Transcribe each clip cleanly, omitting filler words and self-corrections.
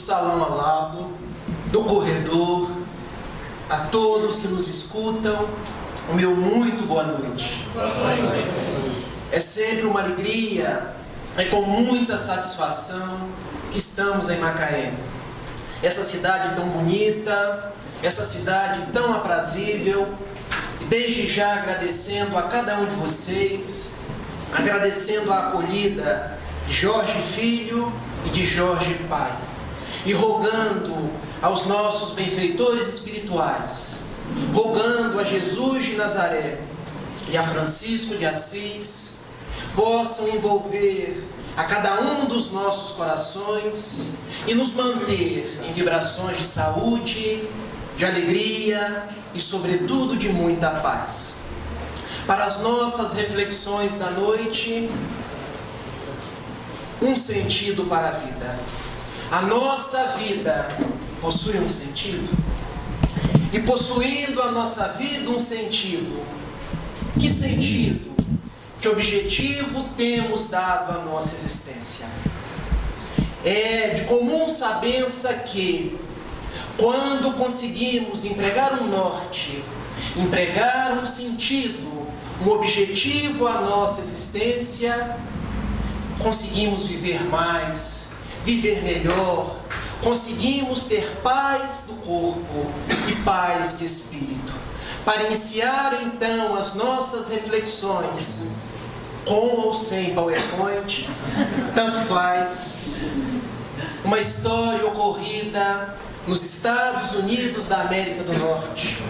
salão ao lado, do corredor, a todos que nos escutam, o meu muito boa noite. Boa noite. É sempre uma alegria, é com muita satisfação que estamos em Macaé. Essa cidade tão bonita, essa cidade tão aprazível, e desde já agradecendo a cada um de vocês, agradecendo a acolhida de Jorge Filho e de Jorge Pai, e rogando aos nossos benfeitores espirituais, rogando a Jesus de Nazaré e a Francisco de Assis, possam envolver a cada um dos nossos corações e nos manter em vibrações de saúde, de alegria e, sobretudo, de muita paz. Para as nossas reflexões da noite, um sentido para a vida. A nossa vida possui um sentido? E possuindo a nossa vida um sentido, que sentido, que objetivo temos dado à nossa existência? É de comum sabença que, quando conseguimos empregar um norte, empregar um sentido, um objetivo à nossa existência, conseguimos viver mais, viver melhor, conseguimos ter paz do corpo e paz de espírito. Para iniciar então as nossas reflexões, com ou sem PowerPoint, tanto faz, uma história ocorrida nos Estados Unidos da América do Norte,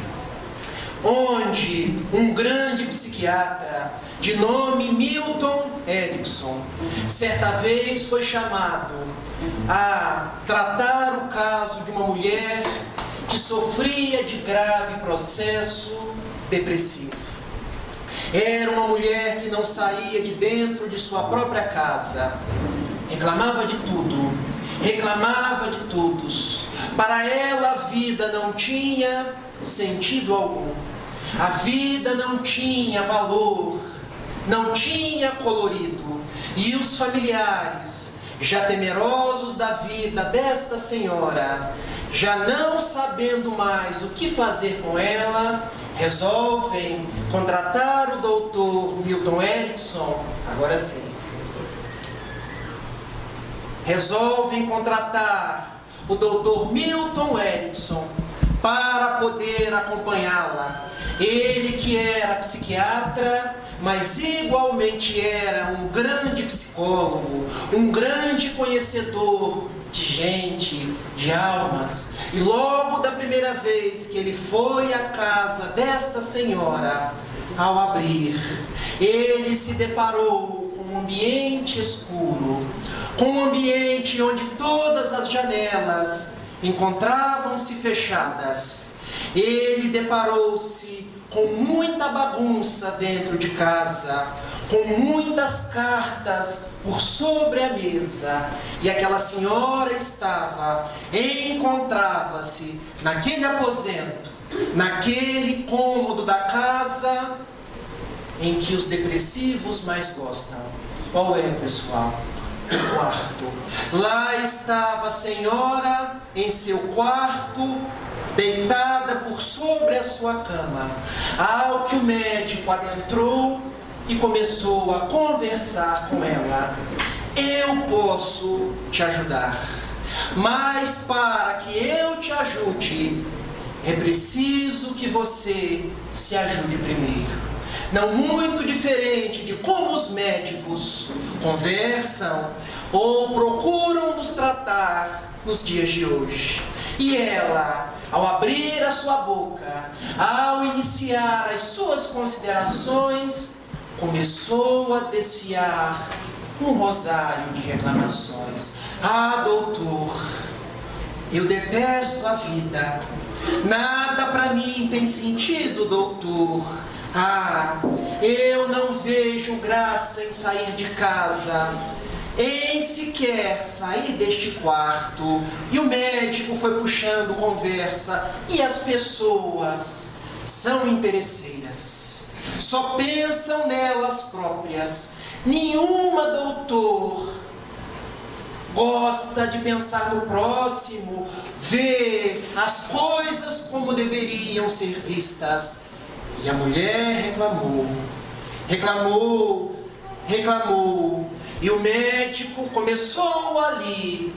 onde um grande psiquiatra de nome Milton Erickson, certa vez foi chamado a tratar o caso de uma mulher que sofria de grave processo depressivo. Era uma mulher que não saía de dentro de sua própria casa, reclamava de tudo, reclamava de todos. Para ela a vida não tinha sentido algum, a vida não tinha valor, não tinha colorido, e os familiares, já temerosos da vida desta senhora, já não sabendo mais o que fazer com ela, resolvem contratar o doutor Milton Erickson, agora sim. Resolvem contratar o doutor Milton Erickson para poder acompanhá-la. Ele que era psiquiatra, mas igualmente era um grande psicólogo, um grande conhecedor de gente, de almas. E logo da primeira vez que ele foi à casa desta senhora, ao abrir, ele se deparou com um ambiente escuro, com um ambiente onde todas as janelas encontravam-se fechadas. Ele deparou-se com muita bagunça dentro de casa, com muitas cartas por sobre a mesa, e aquela senhora encontrava-se naquele aposento, naquele cômodo da casa em que os depressivos mais gostam. Qual é, pessoal? O quarto. Lá estava a senhora em seu quarto, deitada por sobre a sua cama, ao que o médico adentrou e começou a conversar com ela. Eu posso te ajudar, mas para que eu te ajude, é preciso que você se ajude primeiro. Não muito diferente de como os médicos conversam ou procuram nos tratar nos dias de hoje. E ela, ao abrir a sua boca, ao iniciar as suas considerações, começou a desfiar um rosário de reclamações. Ah, doutor, eu detesto a vida. Nada para mim tem sentido, doutor. Ah, eu não vejo graça em sair de casa, em sequer sair deste quarto. E o médico foi puxando conversa, e as pessoas são interesseiras, só pensam nelas próprias. Nenhuma, doutor, gosta de pensar no próximo, vê as coisas como deveriam ser vistas. E a mulher reclamou, e o médico começou ali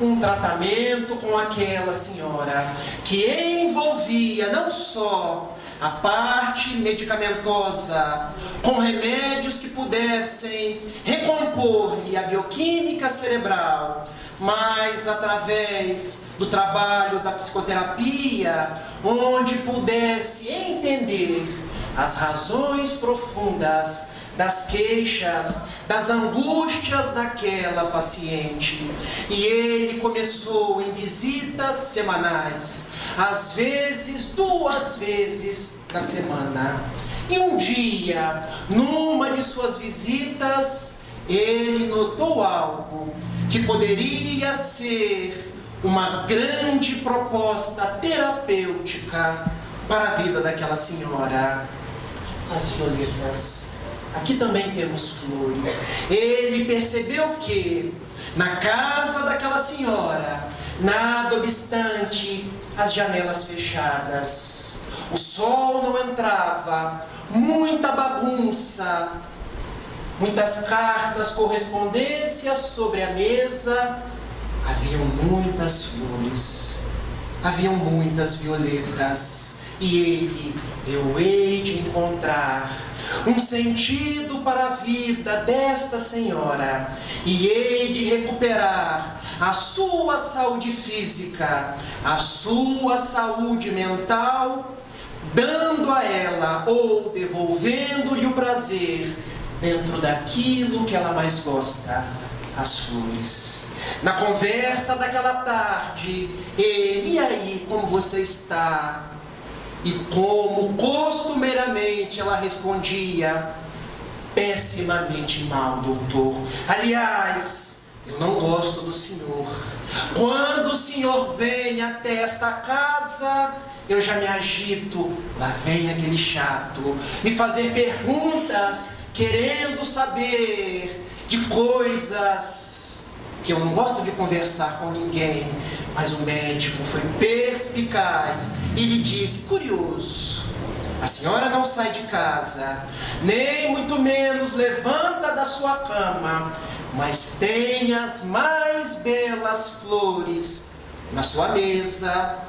um tratamento com aquela senhora, que envolvia não só a parte medicamentosa, com remédios que pudessem recompor-lhe a bioquímica cerebral, mas através do trabalho da psicoterapia, onde pudesse entender as razões profundas das queixas, das angústias daquela paciente. E ele começou em visitas semanais, às vezes 2 vezes na semana. E um dia, numa de suas visitas, ele notou algo que poderia ser uma grande proposta terapêutica para a vida daquela senhora. As violetas. Aqui também temos flores. Ele percebeu que na casa daquela senhora, nada obstante as janelas fechadas, o sol não entrava, muita bagunça, muitas cartas, correspondências sobre a mesa, haviam muitas flores, haviam muitas violetas, e eu hei de encontrar um sentido para a vida desta senhora, e hei de recuperar a sua saúde física, a sua saúde mental, dando a ela ou devolvendo-lhe o prazer dentro daquilo que ela mais gosta, as flores. Na conversa daquela tarde, e aí, como você está? E como costumeiramente ela respondia: pessimamente mal, doutor. Aliás, eu não gosto do senhor. Quando o senhor vem até esta casa, eu já me agito. Lá vem aquele chato me fazer perguntas, querendo saber de coisas que eu não gosto de conversar com ninguém. Mas o médico foi perspicaz e lhe disse: curioso, a senhora não sai de casa, nem muito menos levanta da sua cama, mas tem as mais belas flores na sua mesa,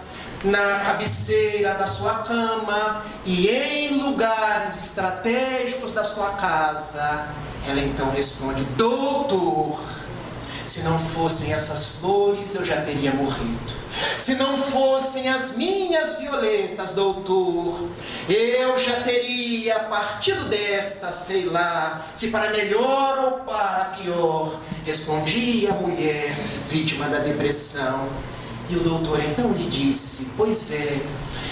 na cabeceira da sua cama e em lugares estratégicos da sua casa. Ela então responde: doutor, se não fossem essas flores, eu já teria morrido. Se não fossem as minhas violetas, doutor, eu já teria partido desta, sei lá, se para melhor ou para pior, respondia a mulher, vítima da depressão. E o doutor então lhe disse: pois é,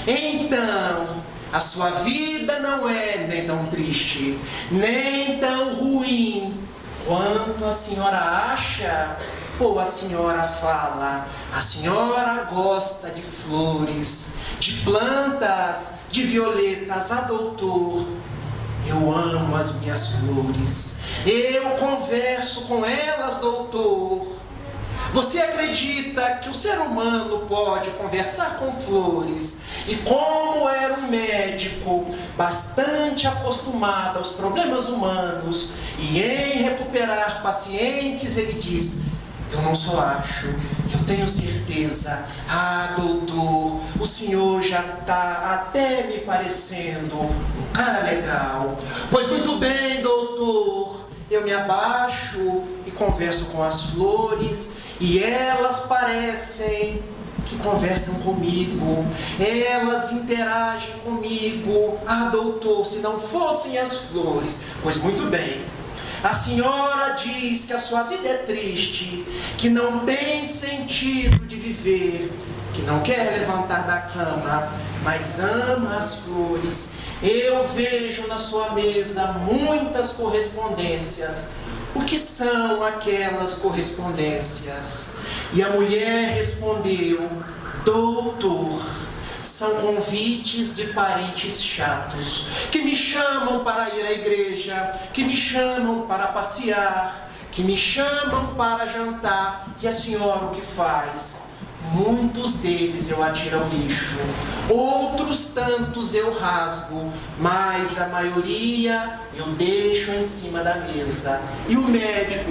então a sua vida não é nem tão triste, nem tão ruim quanto a senhora acha ou a senhora fala. A senhora gosta de flores, de plantas, de violetas. Ah, doutor, eu amo as minhas flores, eu converso com elas, doutor. Você acredita que o ser humano pode conversar com flores? E como era um médico bastante acostumado aos problemas humanos e em recuperar pacientes, ele diz: eu não só acho, eu tenho certeza. Ah, doutor, o senhor já está até me parecendo um cara legal. Pois muito bem, doutor, eu me abaixo e converso com as flores, e elas parecem que conversam comigo, elas interagem comigo. Ah, doutor, se não fossem as flores. Pois muito bem, a senhora diz que a sua vida é triste, que não tem sentido de viver, que não quer levantar da cama, mas ama as flores. Eu vejo na sua mesa muitas correspondências. O que são aquelas correspondências? E a mulher respondeu: doutor, são convites de parentes chatos, que me chamam para ir à igreja, que me chamam para passear, que me chamam para jantar, e a senhora o que faz? Muitos deles eu atiro ao lixo, outros tantos eu rasgo, mas a maioria eu deixo em cima da mesa. E o médico,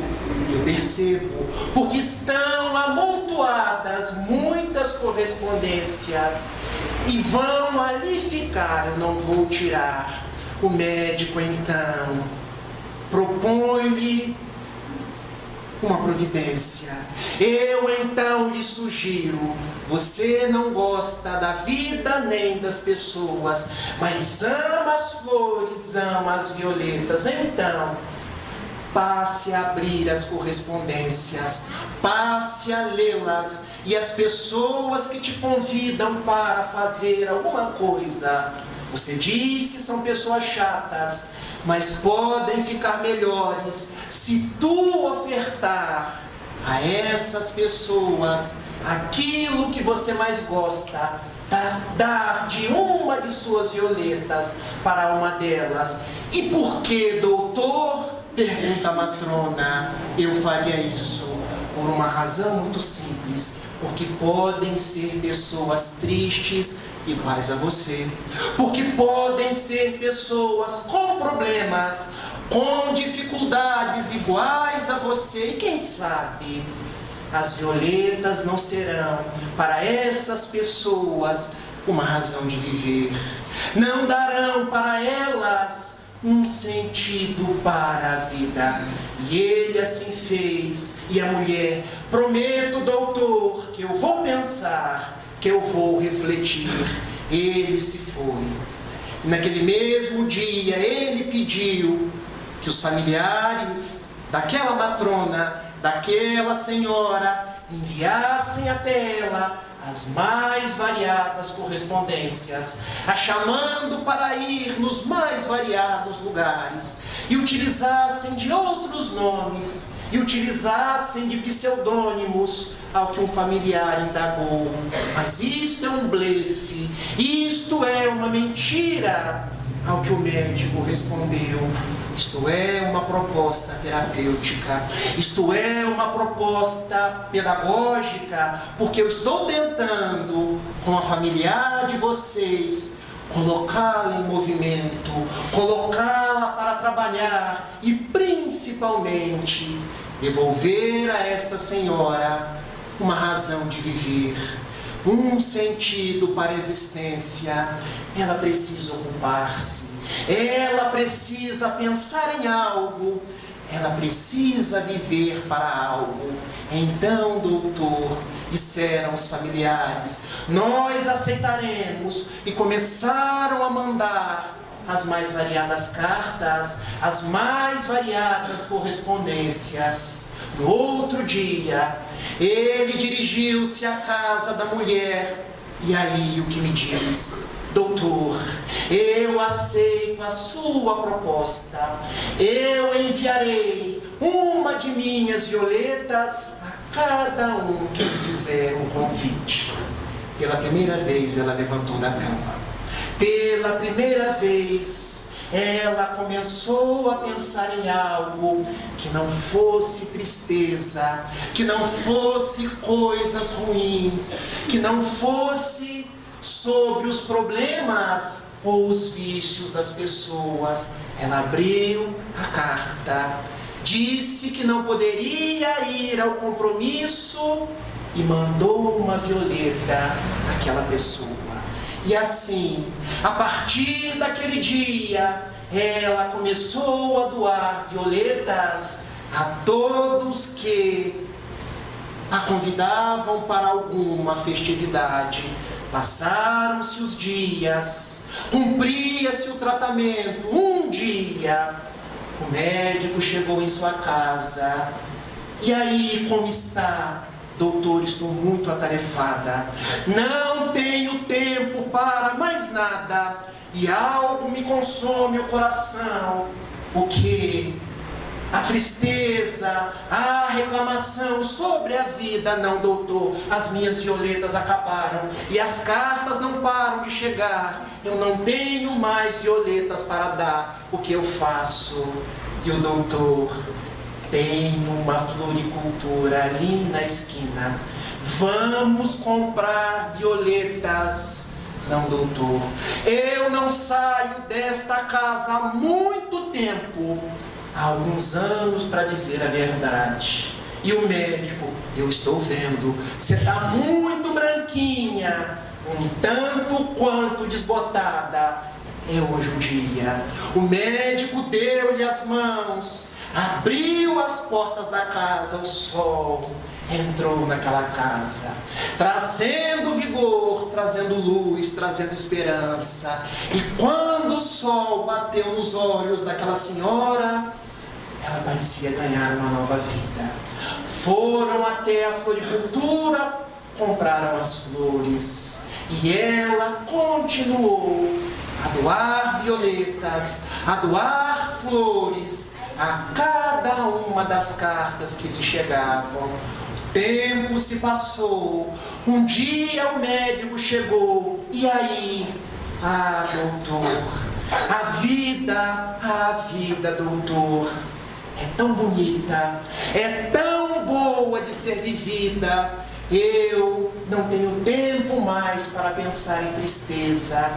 eu percebo, porque estão amontoadas muitas correspondências e vão ali ficar, eu não vou tirar. O médico então propõe-lhe uma providência. Eu então lhe sugiro, você não gosta da vida nem das pessoas, mas ama as flores, ama as violetas, então passe a abrir as correspondências, passe a lê-las, e as pessoas que te convidam para fazer alguma coisa, você diz que são pessoas chatas, mas podem ficar melhores se tu ofertar a essas pessoas aquilo que você mais gosta, dar de uma de suas violetas para uma delas. E por que, doutor? Pergunta a matrona. Eu faria isso por uma razão muito simples, porque podem ser pessoas tristes iguais a você, porque podem ser pessoas com problemas, com dificuldades iguais a você, e quem sabe as violetas não serão para essas pessoas uma razão de viver, não darão para elas um sentido para a vida. E ele assim fez. E a mulher: prometo, doutor, que eu vou pensar, que eu vou refletir. Ele se foi. E naquele mesmo dia ele pediu que os familiares daquela matrona, daquela senhora, enviassem até ela as mais variadas correspondências, a chamando para ir nos mais variados lugares, e utilizassem de outros nomes, e utilizassem de pseudônimos, ao que um familiar indagou. Mas isto é um blefe, isto é uma mentira. Ao que o médico respondeu: isto é uma proposta terapêutica, isto é uma proposta pedagógica, porque eu estou tentando, com a familiar de vocês, colocá-la em movimento, colocá-la para trabalhar e, principalmente, devolver a esta senhora uma razão de viver, um sentido para a existência. Ela precisa ocupar-se, ela precisa pensar em algo, ela precisa viver para algo. Então, doutor, disseram os familiares, nós aceitaremos, e começaram a mandar as mais variadas cartas, as mais variadas correspondências. No outro dia, ele dirigiu-se à casa da mulher, e aí o que me diz? Doutor, eu aceito a sua proposta, eu enviarei uma de minhas violetas a cada um que me fizer um convite. Pela primeira vez ela levantou da cama, pela primeira vez ela começou a pensar em algo que não fosse tristeza, que não fosse coisas ruins, que não fosse sobre os problemas ou os vícios das pessoas. Ela abriu a carta, disse que não poderia ir ao compromisso e mandou uma violeta àquela pessoa. E assim, a partir daquele dia, ela começou a doar violetas a todos que a convidavam para alguma festividade. Passaram-se os dias, cumpria-se o tratamento. Um dia, o médico chegou em sua casa. E aí, como está? Doutor, estou muito atarefada, não tenho tempo para mais nada, e algo me consome o coração. O que? A tristeza, a reclamação sobre a vida. Não, doutor, as minhas violetas acabaram, e as cartas não param de chegar, eu não tenho mais violetas para dar. O que eu faço? E o doutor tem uma floricultura ali na esquina. Vamos comprar violetas. Não, doutor, eu não saio desta casa há muito tempo, há alguns anos, para dizer a verdade. E o médico, eu estou vendo, você está muito branquinha, um tanto quanto desbotada. É hoje o dia. O médico deu-lhe as mãos, abriu as portas da casa, o sol entrou naquela casa, trazendo vigor, trazendo luz, trazendo esperança. E quando o sol bateu nos olhos daquela senhora, ela parecia ganhar uma nova vida. Foram até a floricultura, compraram as flores, e ela continuou a doar violetas, a doar flores a cada uma das cartas que lhe chegavam. O tempo se passou, um dia o médico chegou, e aí? Ah, doutor, a vida, doutor, é tão bonita, é tão boa de ser vivida. Eu não tenho tempo mais para pensar em tristeza,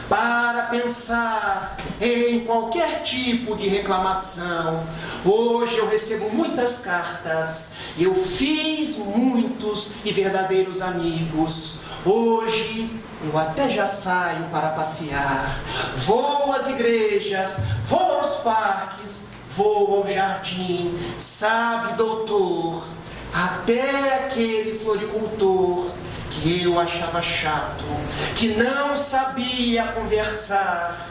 para pensar em qualquer tipo de reclamação. Hoje eu recebo muitas cartas, eu fiz muitos e verdadeiros amigos. Hoje eu até já saio para passear, vou às igrejas, vou aos parques, vou ao jardim. Sabe, doutor, até aquele floricultor que eu achava chato, que não sabia conversar,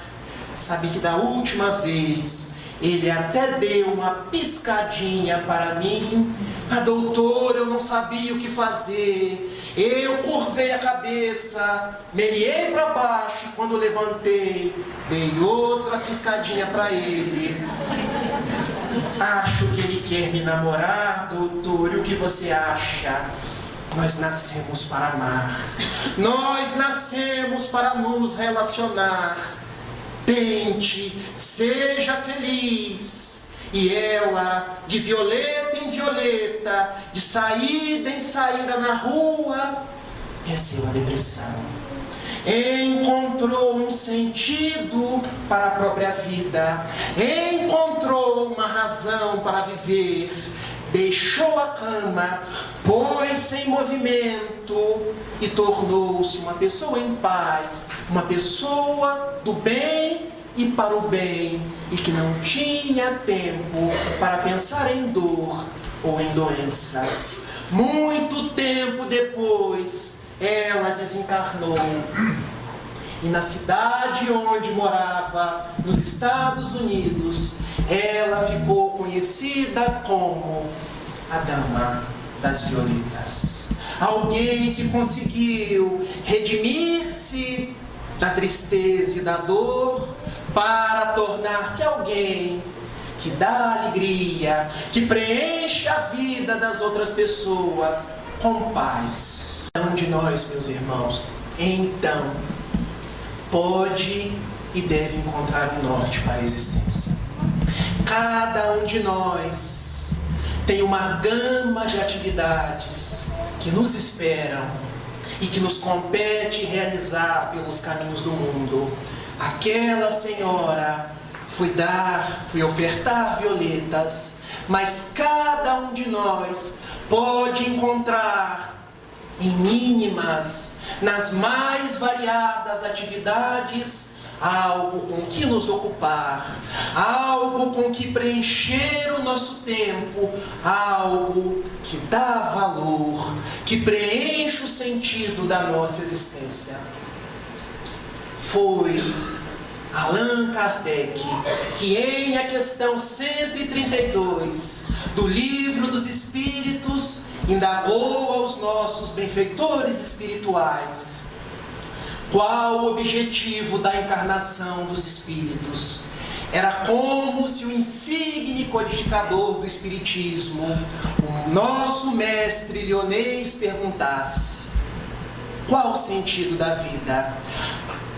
sabe que da última vez ele até deu uma piscadinha para mim. Ah, doutor, eu não sabia o que fazer. Eu curvei a cabeça, meiei para baixo e quando levantei, dei outra piscadinha para ele. Acho que ele quer me namorar, doutor, e o que você acha? Nós nascemos para amar, nós nascemos para nos relacionar. Tente, seja feliz. E ela, de violeta em violeta, de saída em saída na rua, venceu a depressão. Encontrou um sentido para a própria vida, encontrou uma razão para viver, deixou a cama, pôs-se em movimento e tornou-se uma pessoa em paz, uma pessoa do bem e para o bem, e que não tinha tempo para pensar em dor ou em doenças. Muito tempo depois, ela desencarnou. E na cidade onde morava, nos Estados Unidos, ela ficou conhecida como a Dama das Violetas. Alguém que conseguiu redimir-se da tristeza e da dor para tornar-se alguém que dá alegria, que preenche a vida das outras pessoas com paz. Cada um de nós, meus irmãos, então, pode e deve encontrar um norte para a existência. Cada um de nós tem uma gama de atividades que nos esperam e que nos compete realizar pelos caminhos do mundo. Aquela senhora foi ofertar violetas, mas cada um de nós pode encontrar em mínimas, nas mais variadas atividades, algo com que nos ocupar, algo com que preencher o nosso tempo, algo que dá valor, que preenche o sentido da nossa existência. Foi Allan Kardec que, em a questão 132 do Livro dos Espíritos, indagou aos nossos benfeitores espirituais qual o objetivo da encarnação dos espíritos. Era como se o insigne codificador do Espiritismo, o nosso mestre Leonês, perguntasse: qual o sentido da vida?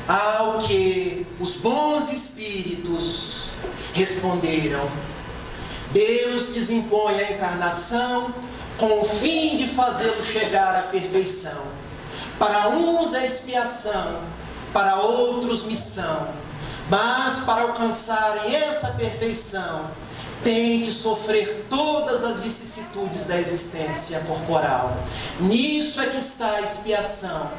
Ao que os bons espíritos responderam: Deus lhes impõe a encarnação com o fim de fazê-lo chegar à perfeição. Para uns é expiação, para outros missão. Mas para alcançarem essa perfeição, tem que sofrer todas as vicissitudes da existência corporal. Nisso é que está a expiação.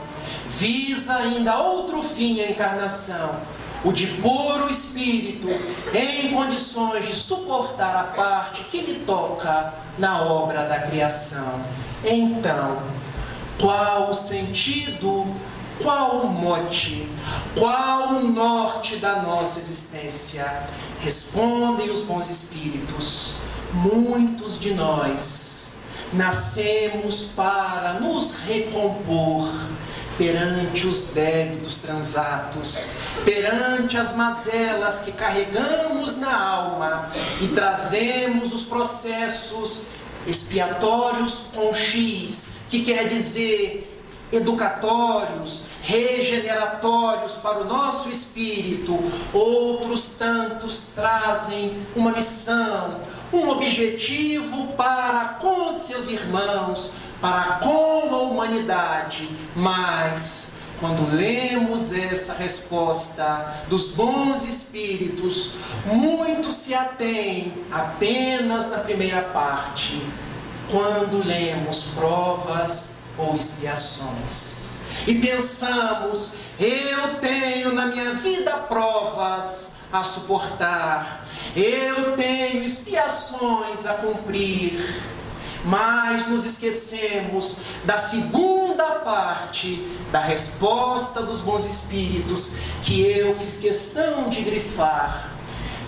Visa ainda outro fim a encarnação, o de pôr o espírito em condições de suportar a parte que lhe toca na obra da criação. Então, qual o sentido, qual o mote, qual o norte da nossa existência? Respondem os bons espíritos: muitos de nós nascemos para nos recompor perante os débitos transatos, perante as mazelas que carregamos na alma e trazemos os processos expiatórios com X, que quer dizer educatórios, regeneratórios para o nosso espírito. Outros tantos trazem uma missão, um objetivo para com seus irmãos, para com a humanidade. Mas quando lemos essa resposta dos bons espíritos, muitos se atêm apenas na primeira parte, quando lemos provas ou expiações. E pensamos: eu tenho na minha vida provas a suportar, eu tenho expiações a cumprir. Mas nos esquecemos da segunda parte da resposta dos bons espíritos, que eu fiz questão de grifar.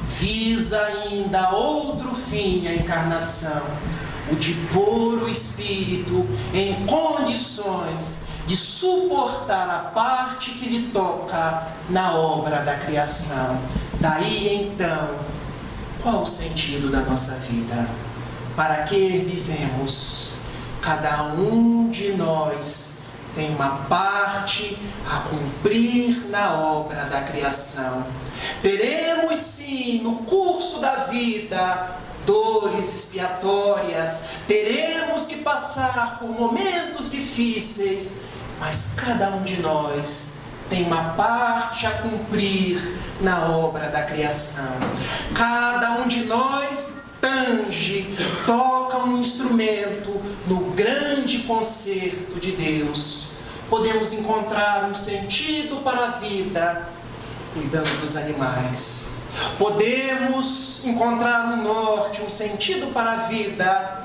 Visa ainda outro fim a encarnação, o de pôr o espírito em condições de suportar a parte que lhe toca na obra da criação. Daí então, qual o sentido da nossa vida? Para que vivemos? Cada um de nós tem uma parte a cumprir na obra da criação. Teremos sim no curso da vida dores expiatórias, teremos que passar por momentos difíceis, mas cada um de nós tem uma parte a cumprir na obra da criação. Cada um de nós toca um instrumento no grande concerto de Deus. Podemos encontrar um sentido para a vida cuidando dos animais. Podemos encontrar um norte, um sentido para a vida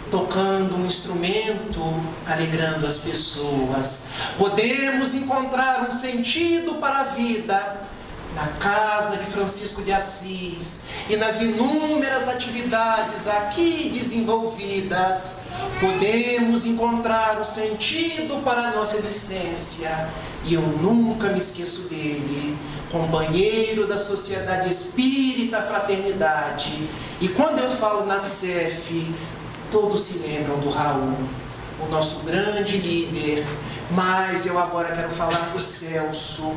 tocando um instrumento, alegrando as pessoas. Podemos encontrar um sentido para a vida na casa de Francisco de Assis e nas inúmeras atividades aqui desenvolvidas. Podemos encontrar o sentido para a nossa existência, e eu nunca me esqueço dele, companheiro da Sociedade Espírita Fraternidade. E quando eu falo na SEF, todos se lembram do Raul, o nosso grande líder. Mas eu agora quero falar do Celso,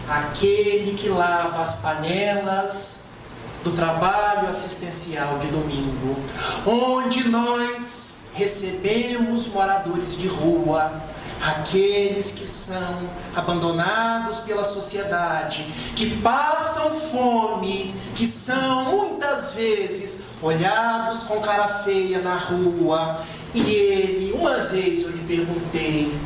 aquele que lava as panelas do trabalho assistencial de domingo, onde nós recebemos moradores de rua, aqueles que são abandonados pela sociedade, que passam fome, que são muitas vezes olhados com cara feia na rua. E uma vez eu lhe perguntei: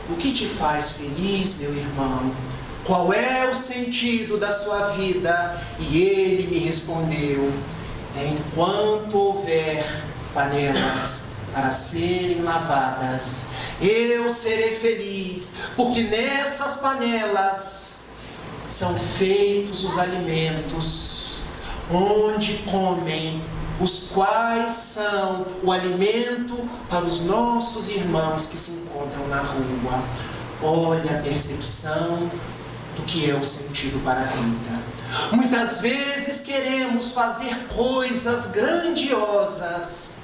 o que te faz feliz, meu irmão? Qual é o sentido da sua vida? E ele me respondeu: enquanto houver panelas para serem lavadas, eu serei feliz, porque nessas panelas são feitos os alimentos, onde comem, os quais são o alimento para os nossos irmãos que se encontram na rua. Olha a percepção do que é o sentido para a vida. Muitas vezes queremos fazer coisas grandiosas,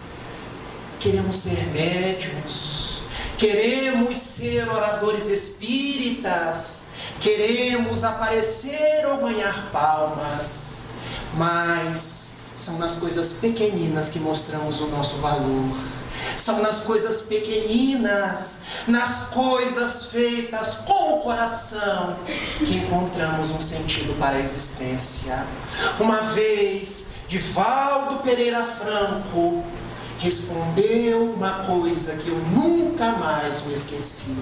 queremos ser médiuns, queremos ser oradores espíritas, queremos aparecer ou ganhar palmas, mas São nas coisas pequeninas que mostramos o nosso valor. São nas coisas pequeninas, nas coisas feitas com o coração, que encontramos um sentido para a existência. Uma vez, Divaldo Pereira Franco respondeu uma coisa que eu nunca mais me esqueci.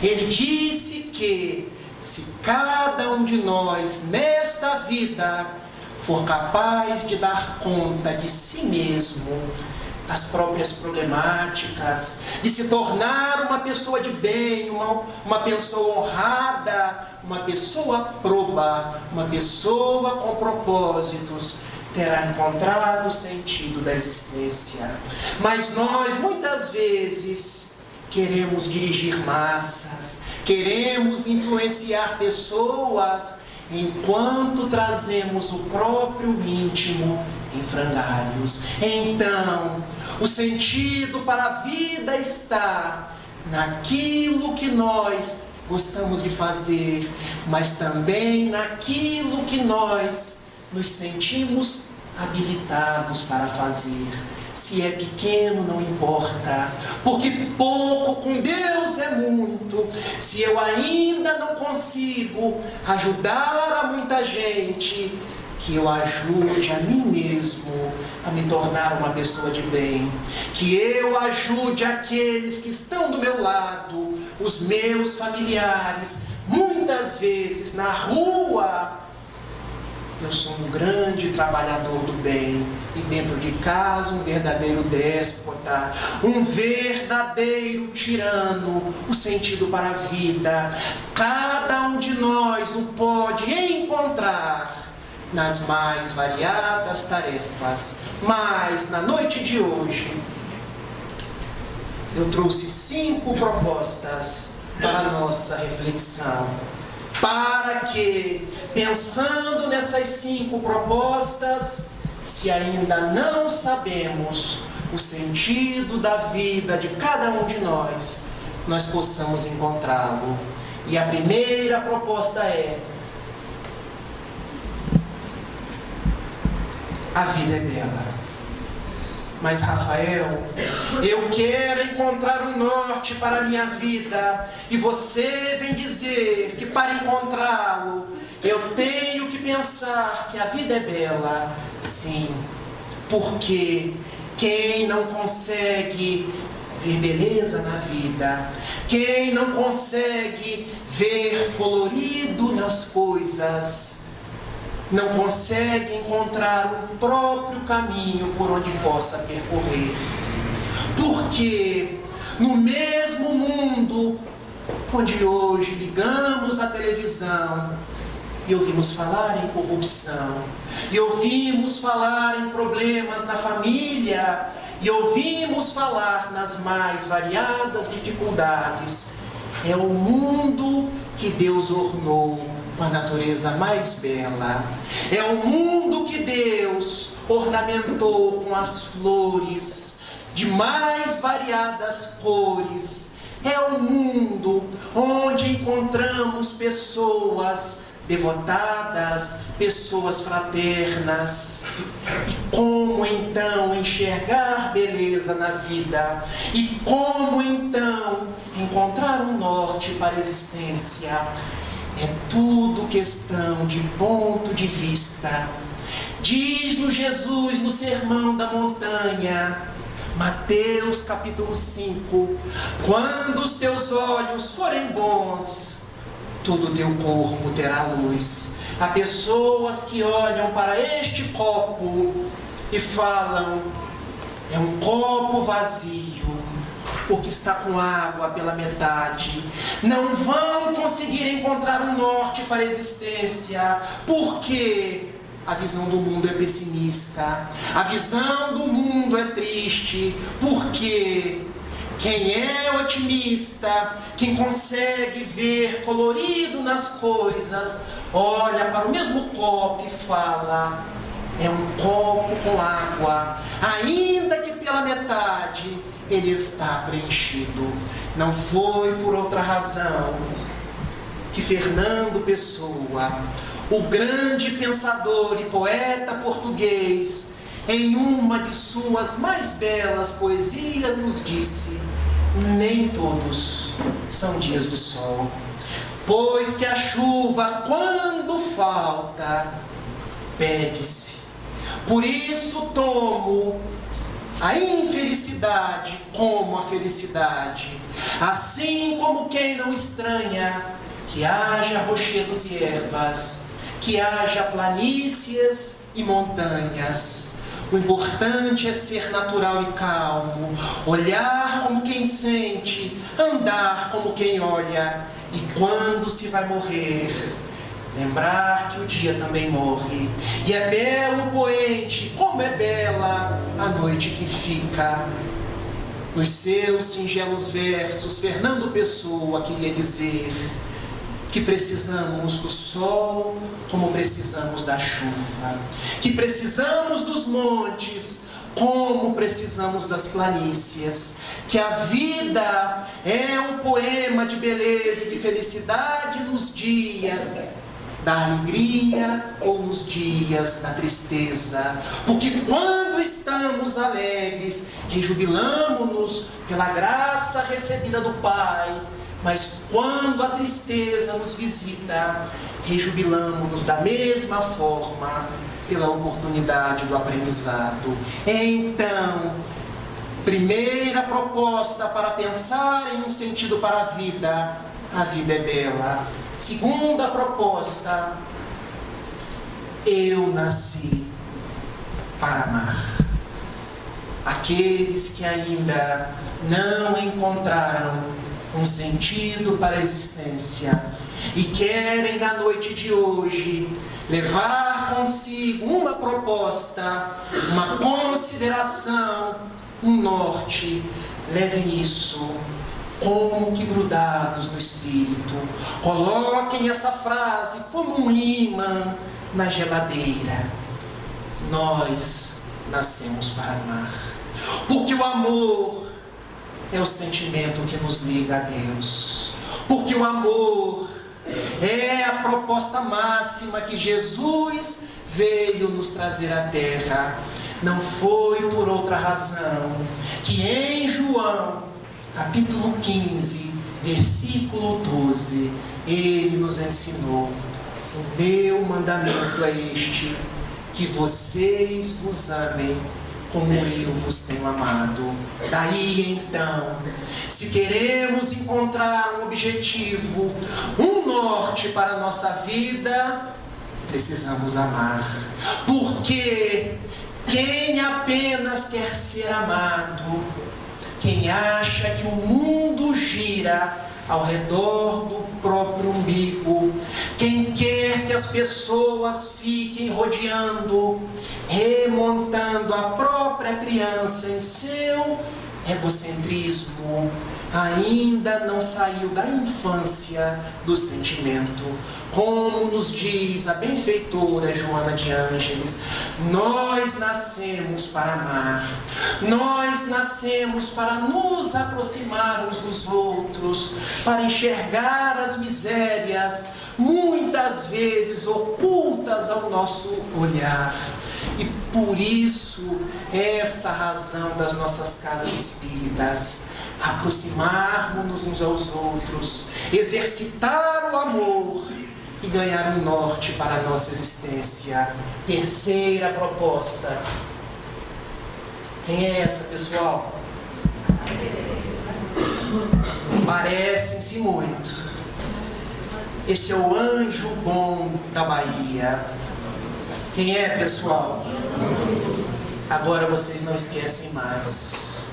Ele disse que se cada um de nós nesta vida for capaz de dar conta de si mesmo, das próprias problemáticas, de se tornar uma pessoa de bem, uma pessoa honrada, uma pessoa proba, uma pessoa com propósitos, terá encontrado o sentido da existência. Mas nós, muitas vezes, queremos dirigir massas, queremos influenciar pessoas, enquanto trazemos o próprio íntimo em frangalhos. Então, o sentido para a vida está naquilo que nós gostamos de fazer, mas também naquilo que nós nos sentimos habilitados para fazer. Se é pequeno, não importa, porque pouco com Deus é muito. Se eu ainda não consigo ajudar a muita gente, que eu ajude a mim mesmo a me tornar uma pessoa de bem. Que eu ajude aqueles que estão do meu lado, os meus familiares. Muitas vezes na rua, eu sou um grande trabalhador do bem, e dentro de casa um verdadeiro déspota, um verdadeiro tirano. O sentido para a vida, cada um de nós o pode encontrar nas mais variadas tarefas. Mas na noite de hoje, eu trouxe 5 propostas para a nossa reflexão, para que, pensando nessas 5 propostas, se ainda não sabemos o sentido da vida de cada um de nós possamos encontrá-lo. E a primeira proposta é: a vida é bela. Mas, Rafael, eu quero encontrar um norte para a minha vida, e você vem dizer que para encontrá-lo eu tenho que pensar que a vida é bela. Sim, porque quem não consegue ver beleza na vida, quem não consegue ver colorido nas coisas, não consegue encontrar um próprio caminho por onde possa percorrer. Porque no mesmo mundo onde hoje ligamos a televisão e ouvimos falar em corrupção, e ouvimos falar em problemas na família, e ouvimos falar nas mais variadas dificuldades, é o mundo que Deus ornou com a natureza mais bela. É o mundo que Deus ornamentou com as flores de mais variadas cores. É o mundo onde encontramos pessoas devotadas, pessoas fraternas. E como então enxergar beleza na vida? E como então encontrar um norte para a existência? É tudo questão de ponto de vista. Diz-nos Jesus no Sermão da Montanha, Mateus capítulo 5, quando os teus olhos forem bons, todo o teu corpo terá luz. Há pessoas que olham para este copo e falam: é um copo vazio, porque está com água pela metade. Não vão conseguir encontrar um norte para a existência, porque a visão do mundo é pessimista, a visão do mundo é triste, porque quem é otimista, quem consegue ver colorido nas coisas, olha para o mesmo copo e fala: é um copo com água, ainda que pela metade ele está preenchido. Não foi por outra razão que Fernando Pessoa, o grande pensador e poeta português, em uma de suas mais belas poesias, nos disse: nem todos são dias de sol, pois que a chuva, quando falta, pede-se. Por isso tomo a infelicidade como a felicidade, assim como quem não estranha que haja rochedos e ervas, que haja planícies e montanhas. O importante é ser natural e calmo, olhar como quem sente, andar como quem olha, e quando se vai morrer, lembrar que o dia também morre. E é belo o poente, como é bela a noite que fica. Nos seus singelos versos, Fernando Pessoa queria dizer que precisamos do sol como precisamos da chuva, que precisamos dos montes como precisamos das planícies, que a vida é um poema de beleza e de felicidade nos dias da alegria ou nos dias da tristeza, porque quando estamos alegres, rejubilamo-nos pela graça recebida do Pai, mas quando a tristeza nos visita, rejubilamo-nos da mesma forma pela oportunidade do aprendizado. Então, primeira proposta para pensar em um sentido para a vida é bela. Segunda proposta, eu nasci para amar. Aqueles que ainda não encontraram um sentido para a existência e querem na noite de hoje levar consigo uma proposta, uma consideração, um norte, levem isso como que grudados no espírito. Coloquem essa frase como um imã na geladeira. Nós nascemos para amar, porque o amor é o sentimento que nos liga a Deus, porque o amor é a proposta máxima que Jesus veio nos trazer à terra. Não foi por outra razão que em João capítulo 15, versículo 12, ele nos ensinou: o meu mandamento é este, que vocês vos amem como eu vos tenho amado. Daí então, se queremos encontrar um objetivo, um norte para a nossa vida, precisamos amar. Porque quem apenas quer ser amado, quem acha que o mundo gira ao redor do próprio umbigo, quem quer que as pessoas fiquem rodeando, remontando a própria criança em seu egocentrismo, ainda não saiu da infância do sentimento. Como nos diz a benfeitora Joana de Ângeles, nós nascemos para amar, nós nascemos para nos aproximar uns dos outros, para enxergar as misérias, muitas vezes ocultas ao nosso olhar. E por isso, essa razão das nossas casas espíritas, aproximarmos-nos uns aos outros, exercitar o amor e ganhar um norte para a nossa existência. Terceira proposta. Quem é essa, pessoal? Parecem-se muito. Esse é o anjo bom da Bahia. Quem é, pessoal? Agora vocês não esquecem mais.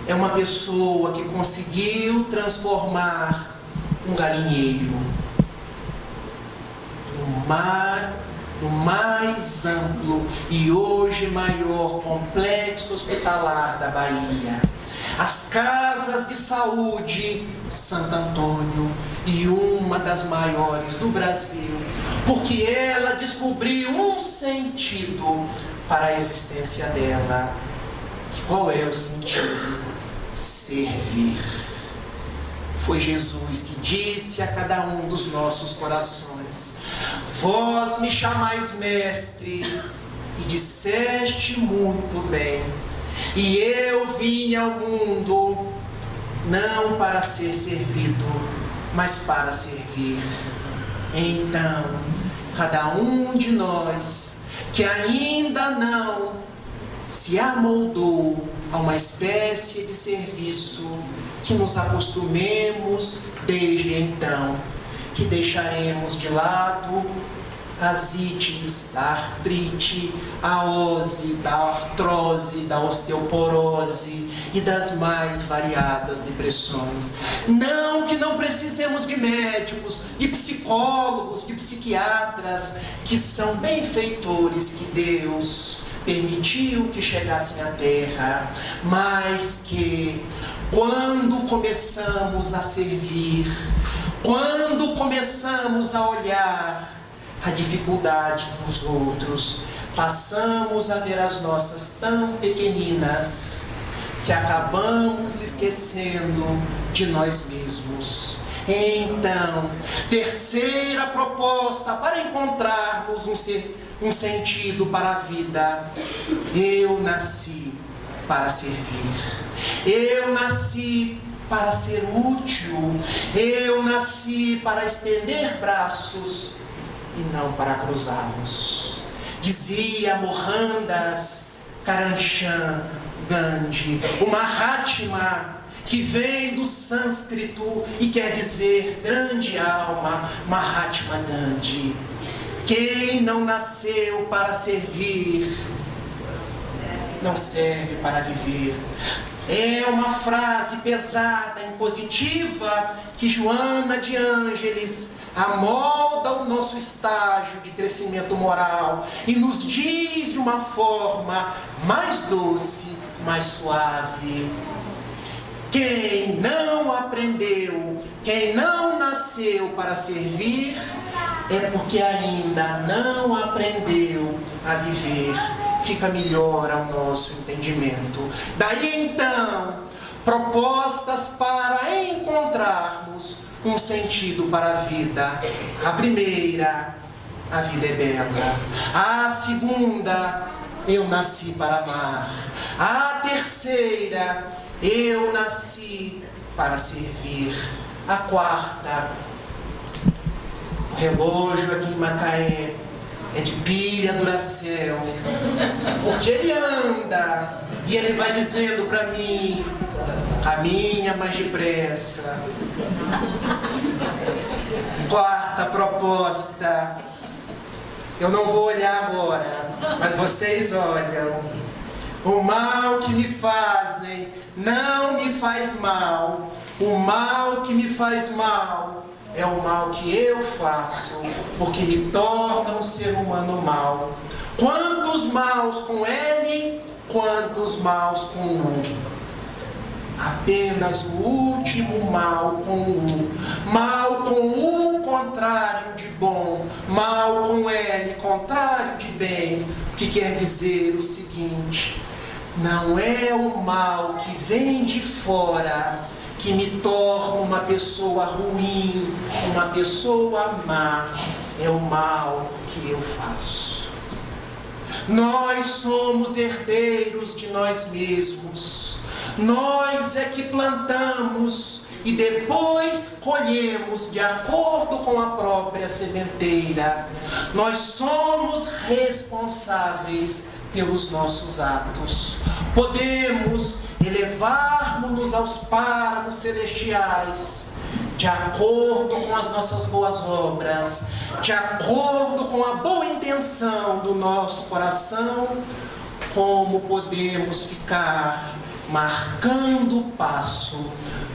É uma pessoa que conseguiu transformar um galinheiro no mais amplo e hoje maior complexo hospitalar da Bahia. As casas de saúde Santo Antônio, e uma das maiores do Brasil, porque ela descobriu um sentido para a existência dela. Qual é o sentido? Servir. Foi Jesus que disse a cada um dos nossos corações: vós me chamais mestre e disseste muito bem. E eu vim ao mundo não para ser servido, mas para servir. Então, cada um de nós que ainda não se amoldou a uma espécie de serviço, que nos acostumemos desde então, que deixaremos de lado as ites, da artrite, a ose, da artrose, da osteoporose e das mais variadas depressões. Não que não precisemos de médicos, de psicólogos, de psiquiatras, que são benfeitores que Deus permitiu que chegassem à Terra, mas que quando começamos a servir, quando começamos a olhar a dificuldade dos outros, passamos a ver as nossas tão pequeninas, que acabamos esquecendo de nós mesmos. Então, terceira proposta para encontrarmos um sentido para a vida: eu nasci para servir, eu nasci para ser útil, eu nasci para estender braços e não para cruzá-los. Dizia Mohandas Karamchand Gandhi, o Mahatma, que vem do sânscrito e quer dizer grande alma, Mahatma Gandhi. Quem não nasceu para servir, não serve para viver. É uma frase pesada, impositiva, que Joana de Ângeles amolda o nosso estágio de crescimento moral e nos diz de uma forma mais doce, mais suave: quem não aprendeu, quem não nasceu para servir, é porque ainda não aprendeu a viver. Fica melhor ao nosso entendimento. Daí então, propostas para encontrarmos um sentido para a vida. A primeira: a vida é bela. A segunda: eu nasci para amar. A terceira: eu nasci para servir. A quarta: o relógio aqui em Macaé é de pilha Duracell, porque ele anda e ele vai dizendo para mim: caminha mais depressa. Quarta proposta: eu não vou olhar agora, mas vocês olham. O mal que me fazem não me faz mal. O mal que me faz mal é o mal que eu faço, porque me torna um ser humano mau. Quantos maus com L, quantos maus com U? Apenas o último mal com U. Mal com U, contrário de bom. Mal com L, contrário de bem. O que quer dizer o seguinte: não é o mal que vem de fora que me torna uma pessoa ruim, uma pessoa má. É o mal que eu faço. Nós somos herdeiros de nós mesmos. Nós é que plantamos e depois colhemos de acordo com a própria sementeira. Nós somos responsáveis pelos nossos atos. Podemos elevar-nos aos páramos celestiais de acordo com as nossas boas obras, de acordo com a boa intenção do nosso coração, como podemos ficar marcando o passo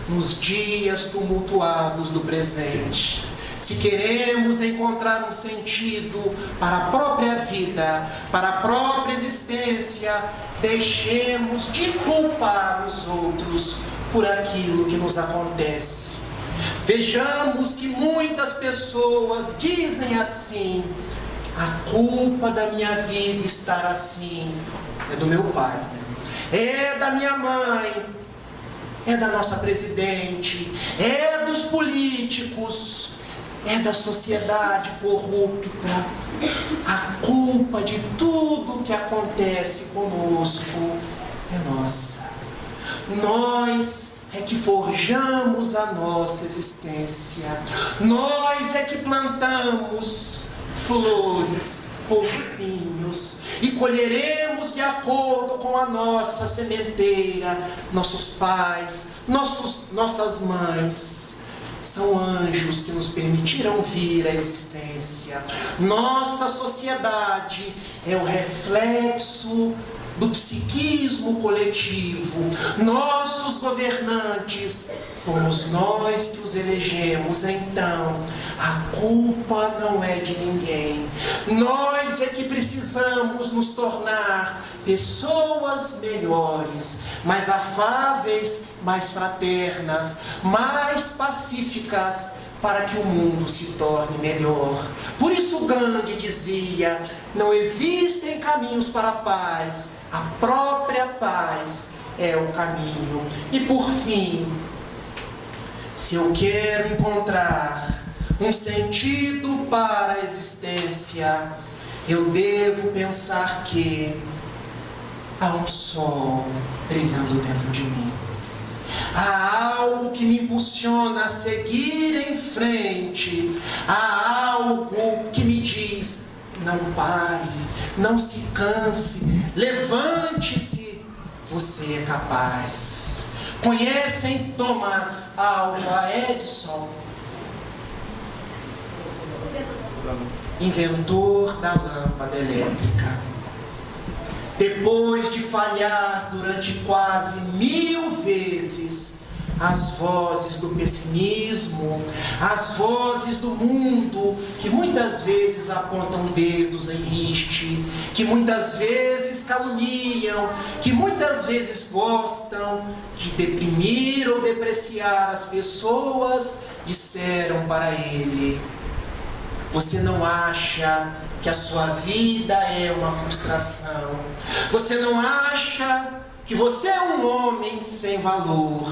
nos dias tumultuados do presente. Se queremos encontrar um sentido para a própria vida, para a própria existência, deixemos de culpar os outros por aquilo que nos acontece. Vejamos que muitas pessoas dizem assim: a culpa da minha vida estar assim é do meu pai, é da minha mãe, é da nossa presidente, é dos políticos. é da sociedade corrupta. A culpa de tudo que acontece conosco é nossa. Nós é que forjamos a nossa existência. Nós é que plantamos flores ou espinhos e colheremos de acordo com a nossa sementeira. Nossos pais, nossas mães são anjos que nos permitiram vir à existência. Nossa sociedade é o reflexo do psiquismo coletivo. Nossos governantes, fomos nós que os elegemos. Então, a culpa não é de ninguém. Nós é que precisamos nos tornar pessoas melhores, mais afáveis, mais fraternas, mais pacíficas, para que o mundo se torne melhor. Por isso Gandhi dizia: não existem caminhos para a paz, a própria paz é o caminho. E por fim, se eu quero encontrar um sentido para a existência, eu devo pensar que há um sol brilhando dentro de mim. Há algo que me impulsiona a seguir em frente. Há algo que me diz: não pare, não se canse, levante-se, você é capaz. Conhecem Thomas Alva Edison? Inventor da lâmpada elétrica. Depois de falhar durante quase 1000 vezes, as vozes do pessimismo, as vozes do mundo, que muitas vezes apontam dedos em riste, que muitas vezes caluniam, que muitas vezes gostam de deprimir ou depreciar as pessoas, disseram para ele: você não acha que a sua vida é uma frustração? Você não acha que você é um homem sem valor?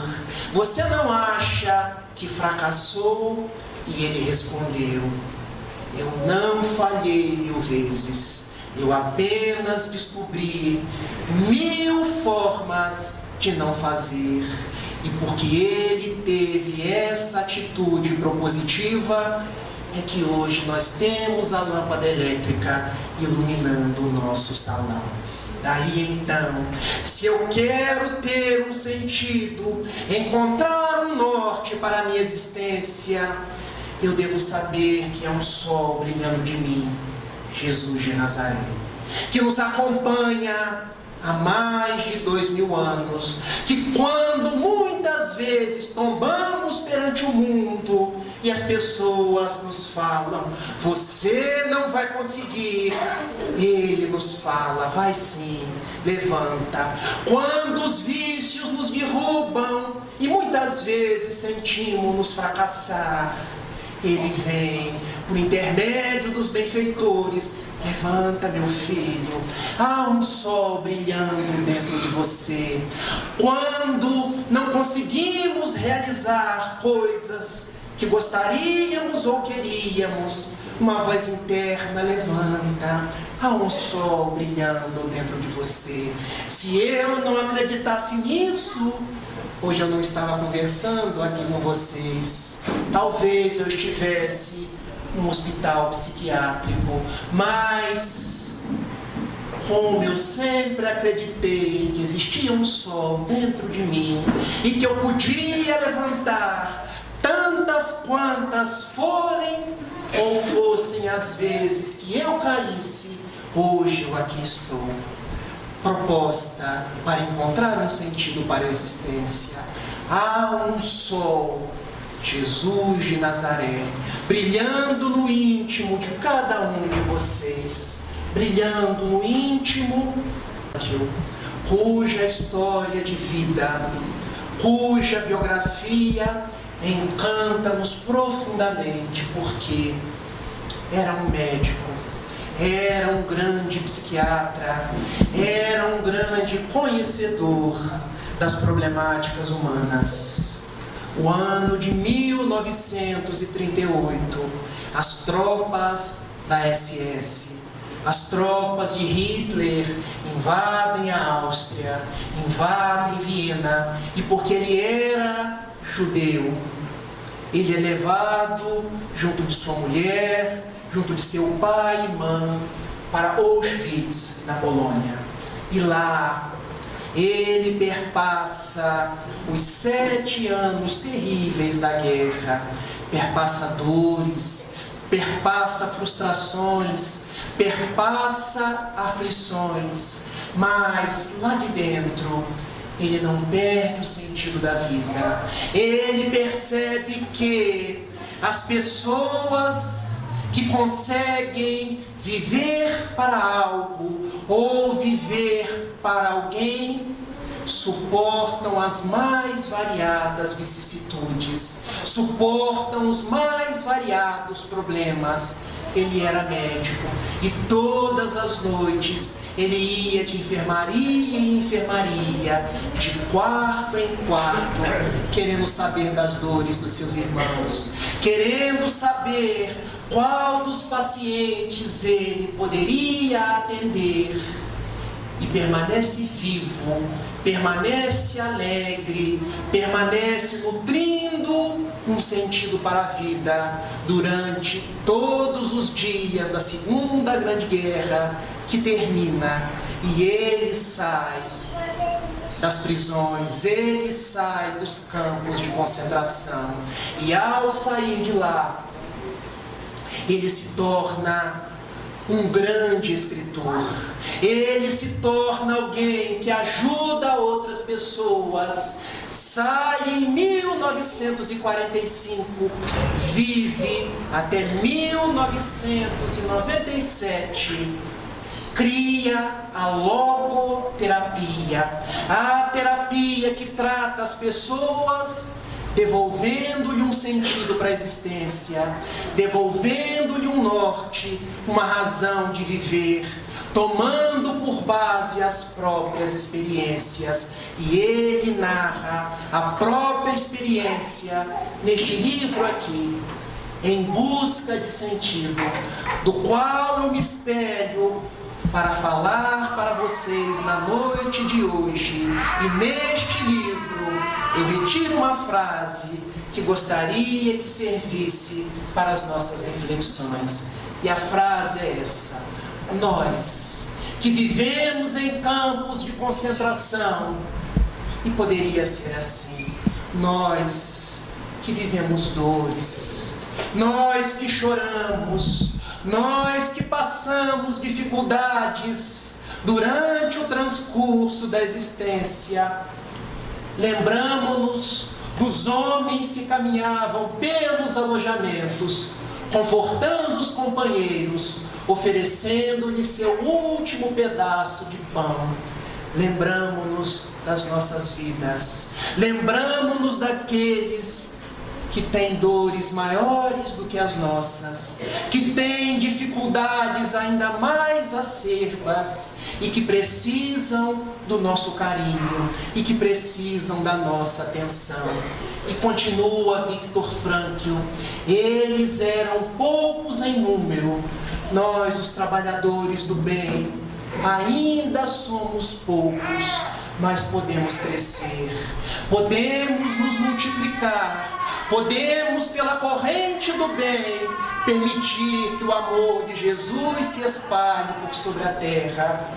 Você não acha que fracassou? E ele respondeu: eu não falhei 1000 vezes. Eu apenas descobri 1000 formas de não fazer. E porque ele teve essa atitude propositiva, é que hoje nós temos a lâmpada elétrica iluminando o nosso salão. Daí então, se eu quero ter um sentido, encontrar um norte para a minha existência, eu devo saber que há um sol brilhando de mim, Jesus de Nazaré, que nos acompanha há mais de 2000 anos, que quando muitas vezes tombamos perante o mundo, e as pessoas nos falam: você não vai conseguir, ele nos fala: vai sim, levanta. Quando os vícios nos derrubam e muitas vezes sentimos-nos fracassar, ele vem por intermédio dos benfeitores: levanta, meu filho, há um sol brilhando dentro de você. Quando não conseguimos realizar coisas que gostaríamos ou queríamos, uma voz interna: levanta, há um sol brilhando dentro de você. Se eu não acreditasse nisso, hoje eu não estava conversando aqui com vocês. Talvez eu estivesse num hospital psiquiátrico, mas como eu sempre acreditei que existia um sol dentro de mim e que eu podia levantar tantas quantas forem ou fossem as vezes que eu caísse, hoje eu aqui estou. Proposta para encontrar um sentido para a existência. Há um sol, Jesus de Nazaré, brilhando no íntimo de cada um de vocês, brilhando no íntimo, cuja história de vida, cuja biografia encanta-nos profundamente, porque era um médico, era um grande psiquiatra, era um grande conhecedor das problemáticas humanas. O ano de 1938, as tropas da SS, as tropas de Hitler invadem a Áustria, invadem Viena, e porque ele era judeu, ele é levado junto de sua mulher, junto de seu pai e mãe, para Auschwitz, na Polônia. E lá ele perpassa os 7 anos terríveis da guerra, perpassa dores, perpassa frustrações, perpassa aflições, mas lá de dentro ele não perde o sentido da vida. Ele percebe que as pessoas que conseguem viver para algo ou viver para alguém suportam as mais variadas vicissitudes, suportam os mais variados problemas. Ele era médico e todas as noites ele ia de enfermaria em enfermaria, de quarto em quarto, querendo saber das dores dos seus irmãos, querendo saber qual dos pacientes ele poderia atender. E permanece vivo, permanece alegre, permanece nutrindo um sentido para a vida durante todos os dias da Segunda Grande Guerra, que termina, e ele sai das prisões, ele sai dos campos de concentração, e ao sair de lá, ele se torna um grande escritor. Ele se torna alguém que ajuda outras pessoas. Sai em 1945, vive até 1997. Cria a logoterapia, a terapia que trata as pessoas devolvendo-lhe um sentido para a existência, devolvendo-lhe um norte, uma razão de viver, tomando por base as próprias experiências. E ele narra a própria experiência neste livro aqui, Em Busca de Sentido, do qual eu me espelho para falar para vocês na noite de hoje. E neste livro eu retiro uma frase que gostaria que servisse para as nossas reflexões. E a frase é essa: nós que vivemos em campos de concentração, e poderia ser assim, nós que vivemos dores, nós que choramos, nós que passamos dificuldades durante o transcurso da existência, lembramos-nos dos homens que caminhavam pelos alojamentos, confortando os companheiros, oferecendo-lhes seu último pedaço de pão. Lembramos-nos das nossas vidas, lembramos-nos daqueles que têm dores maiores do que as nossas, que têm dificuldades ainda mais acerbas e que precisam do nosso carinho e que precisam da nossa atenção. E continua Viktor Frankl: eles eram poucos em número, nós, os trabalhadores do bem, ainda somos poucos, mas podemos crescer, podemos nos multiplicar, podemos, pela corrente do bem, permitir que o amor de Jesus se espalhe por sobre a terra.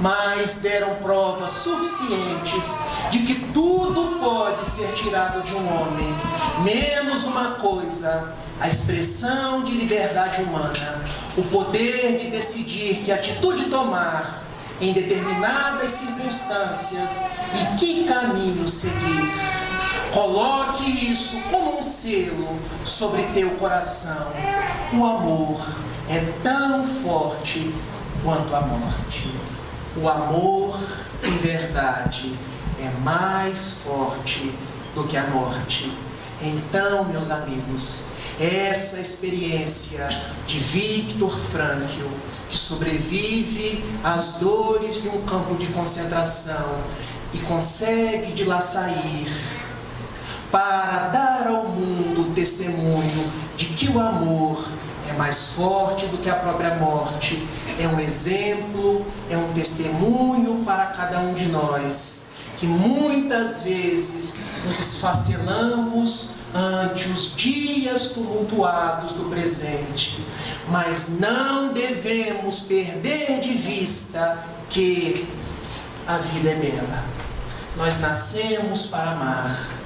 Mas deram provas suficientes de que tudo pode ser tirado de um homem, menos uma coisa: a expressão de liberdade humana, o poder de decidir que atitude tomar em determinadas circunstâncias e que caminho seguir. Coloque isso como um selo sobre teu coração. O amor é tão forte quanto a morte. O amor, em verdade, é mais forte do que a morte. Então, meus amigos, essa experiência de Viktor Frankl, que sobrevive às dores de um campo de concentração e consegue de lá sair para dar ao mundo testemunho de que o amor é mais forte do que a própria morte. É um exemplo, é um testemunho para cada um de nós, que muitas vezes nos esfacelamos ante os dias tumultuados do presente, mas não devemos perder de vista que a vida é bela. Nós nascemos para amar,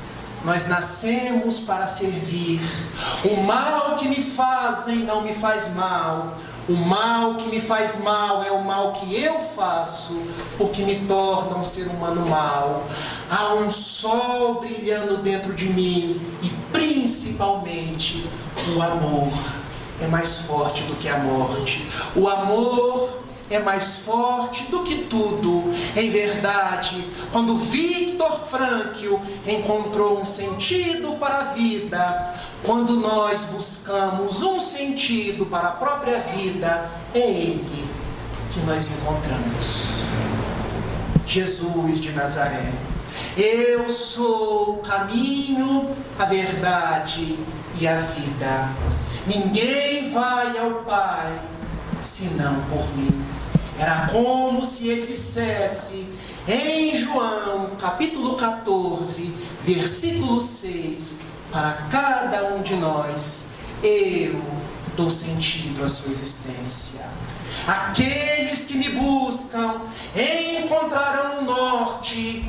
nós nascemos para servir. O mal que me fazem não me faz mal. O mal que me faz mal é o mal que eu faço, porque me torna um ser humano mau. Há um sol brilhando dentro de mim e principalmente o amor é mais forte do que a morte. O amor é mais forte do que tudo. Em verdade, quando Viktor Frankl encontrou um sentido para a vida, quando nós buscamos um sentido para a própria vida, é Ele que nós encontramos. Jesus de Nazaré. Eu sou o caminho, a verdade e a vida. Ninguém vai ao Pai senão por mim. Era como se ele dissesse em João capítulo 14, versículo 6, para cada um de nós: eu dou sentido à sua existência. Aqueles que me buscam encontrarão um norte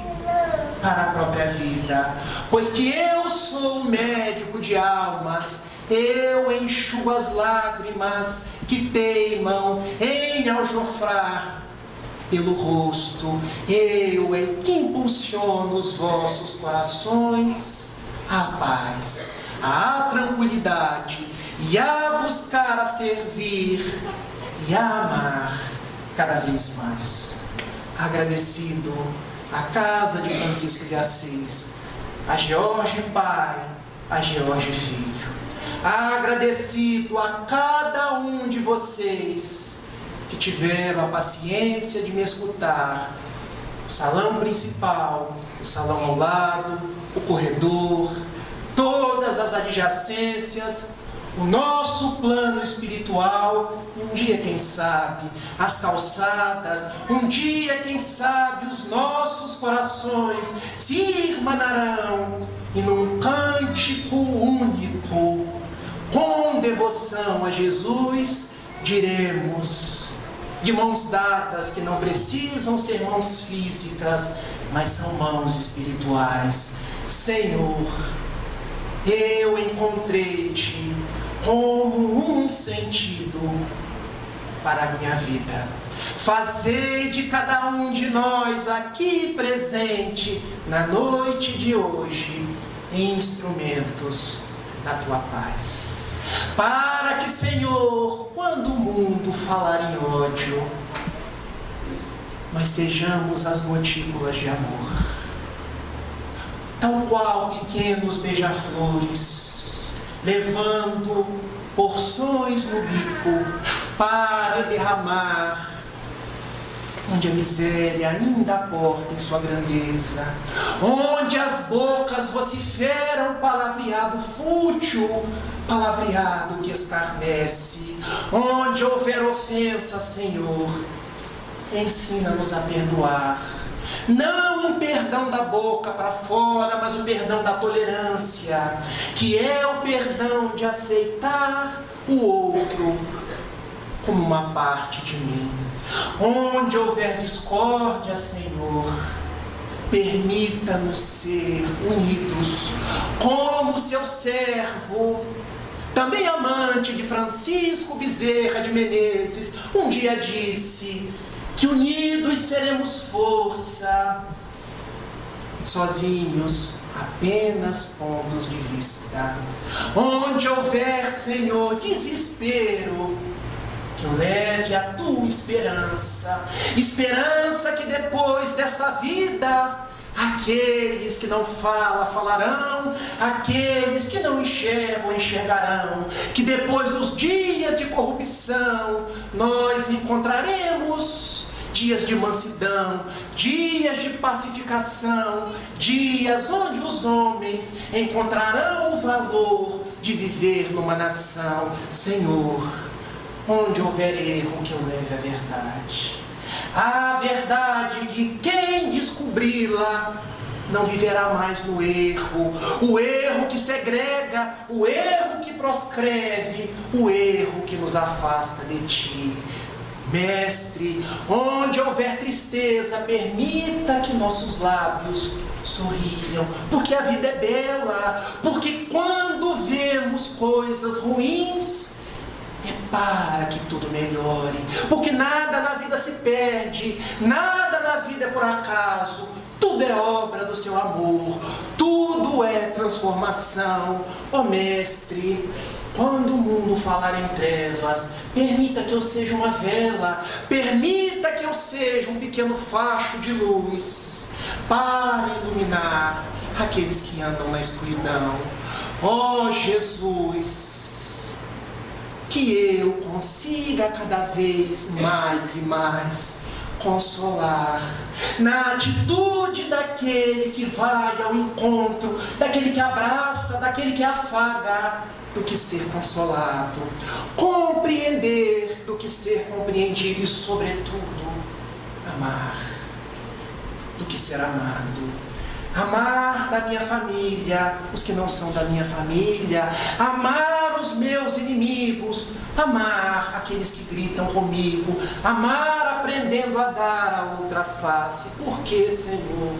para a própria vida, pois que eu sou o médico de almas. Eu enxugo as lágrimas que teimam em aljofrar pelo rosto. Eu é que impulsiono os vossos corações à paz, à tranquilidade e a buscar a servir e a amar cada vez mais. Agradecido à casa de Francisco de Assis, a George Pai, a George Filho. Agradecido a cada um de vocês que tiveram a paciência de me escutar. O salão principal, o salão ao lado, o corredor, todas as adjacências, o nosso plano espiritual, e um dia, quem sabe, as calçadas, um dia, quem sabe, os nossos corações se irmanarão e num cântico único, com devoção a Jesus, diremos, de mãos dadas, que não precisam ser mãos físicas, mas são mãos espirituais: Senhor, eu encontrei-te como um sentido para a minha vida. Fazei de cada um de nós aqui presente, na noite de hoje, instrumentos da tua paz. Para que, Senhor, quando o mundo falar em ódio, nós sejamos as gotículas de amor, tal qual pequenos beija-flores, levando porções no bico para derramar onde a miséria ainda porta em sua grandeza, onde as bocas vociferam palavreado fútil, palavreado que escarnece, onde houver ofensa, Senhor, ensina-nos a perdoar. Não um perdão da boca para fora, mas o perdão da tolerância, que é o perdão de aceitar o outro como uma parte de mim. Onde houver discórdia, Senhor, permita-nos ser unidos, como seu servo, também amante de Francisco Bezerra de Menezes, um dia disse que unidos seremos força, sozinhos apenas pontos de vista. Onde houver, Senhor, desespero, que eu leve a tua esperança, esperança que depois desta vida, aqueles que não falam, falarão, aqueles que não enxergam, enxergarão, que depois dos dias de corrupção, nós encontraremos dias de mansidão, dias de pacificação, dias onde os homens encontrarão o valor de viver numa nação. Senhor, onde houver erro, que eu leve a verdade. A verdade de quem descobri-la não viverá mais no erro. O erro que segrega, o erro que proscreve, o erro que nos afasta de Ti. Mestre, onde houver tristeza, permita que nossos lábios sorriam, porque a vida é bela, porque quando vemos coisas ruins, é para que tudo melhore, porque nada na vida se perde, nada na vida é por acaso, tudo é obra do seu amor, tudo é transformação. Ó Mestre, quando o mundo falar em trevas, permita que eu seja uma vela, permita que eu seja um pequeno facho de luz, para iluminar aqueles que andam na escuridão. Ó Jesus, que eu consiga cada vez mais e mais consolar, na atitude daquele que vai ao encontro, daquele que abraça, daquele que afaga, do que ser consolado, compreender do que ser compreendido e, sobretudo, amar do que ser amado. Amar da minha família, os que não são da minha família, amar os meus inimigos, amar aqueles que gritam comigo, amar aprendendo a dar a outra face, porque, Senhor,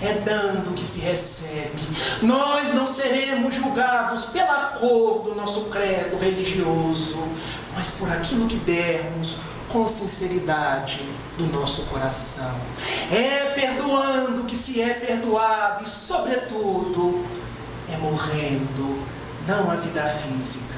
é dando que se recebe. Nós não seremos julgados pela cor do nosso credo religioso, mas por aquilo que dermos com sinceridade do nosso coração. É perdoando que se é perdoado e, sobretudo, é morrendo, não a vida física,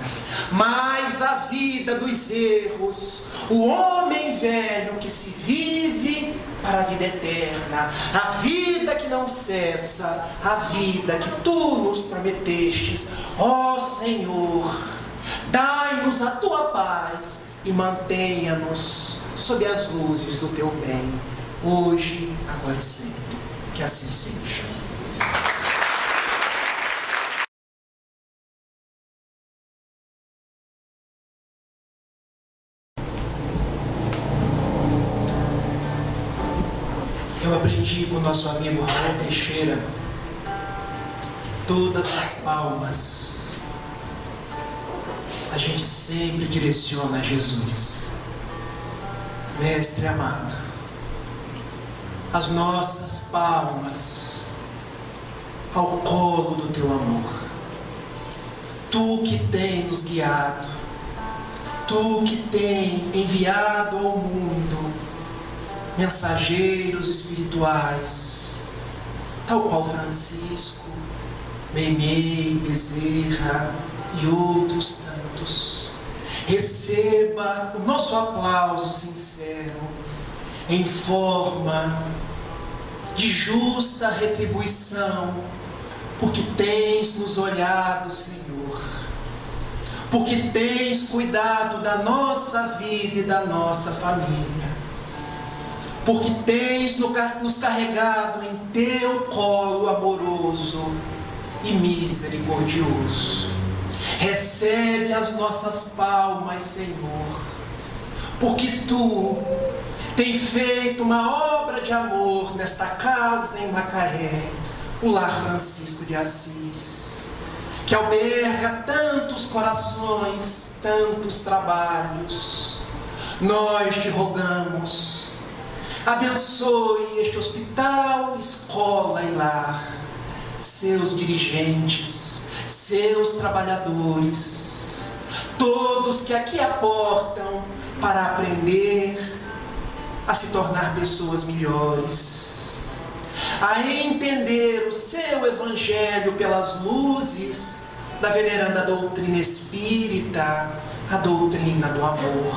mas a vida dos erros, o homem velho que se vive para a vida eterna, a vida que não cessa, a vida que Tu nos prometestes. Ó Senhor, dai-nos a Tua paz e mantenha-nos sob as luzes do Teu bem, hoje, agora e sempre. Que assim seja. Eu aprendi com o nosso amigo Raul Teixeira, todas as palmas a gente sempre direciona a Jesus. Mestre amado, as nossas palmas ao colo do Teu amor. Tu que tem nos guiado, Tu que tem enviado ao mundo mensageiros espirituais, tal qual Francisco, Meimei, Bezerra e outros tantos. Receba o nosso aplauso sincero em forma de justa retribuição, porque tens nos olhado, Senhor, porque tens cuidado da nossa vida e da nossa família, porque tens nos carregado em Teu colo amoroso e misericordioso. Recebe as nossas palmas, Senhor, porque Tu tem feito uma obra de amor nesta casa em Macaé, o Lar Francisco de Assis, que alberga tantos corações, tantos trabalhos. Nós Te rogamos, abençoe este hospital, escola e lar, seus dirigentes, seus trabalhadores, todos que aqui aportam para aprender a se tornar pessoas melhores, a entender o Seu Evangelho pelas luzes da veneranda doutrina espírita, a doutrina do amor.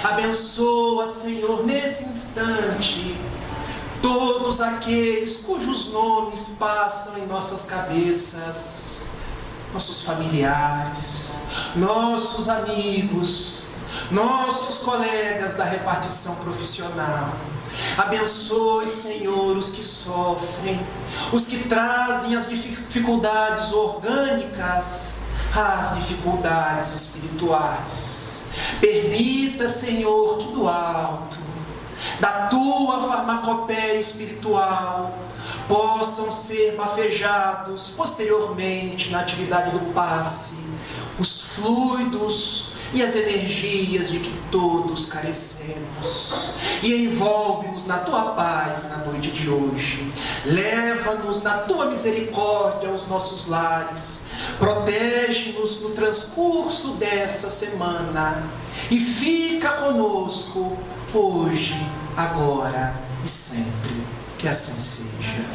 Abençoa, Senhor, nesse instante, todos aqueles cujos nomes passam em nossas cabeças, nossos familiares, nossos amigos, nossos colegas da repartição profissional. Abençoe, Senhor, os que sofrem, os que trazem as dificuldades orgânicas, as dificuldades espirituais. Permita, Senhor, que do alto, da tua farmacopeia espiritual, possam ser bafejados posteriormente na atividade do passe os fluidos e as energias de que todos carecemos, e envolve-nos na tua paz na noite de hoje. Leva-nos na tua misericórdia aos nossos lares, protege-nos no transcurso dessa semana e fica conosco hoje, agora e sempre. Que assim seja.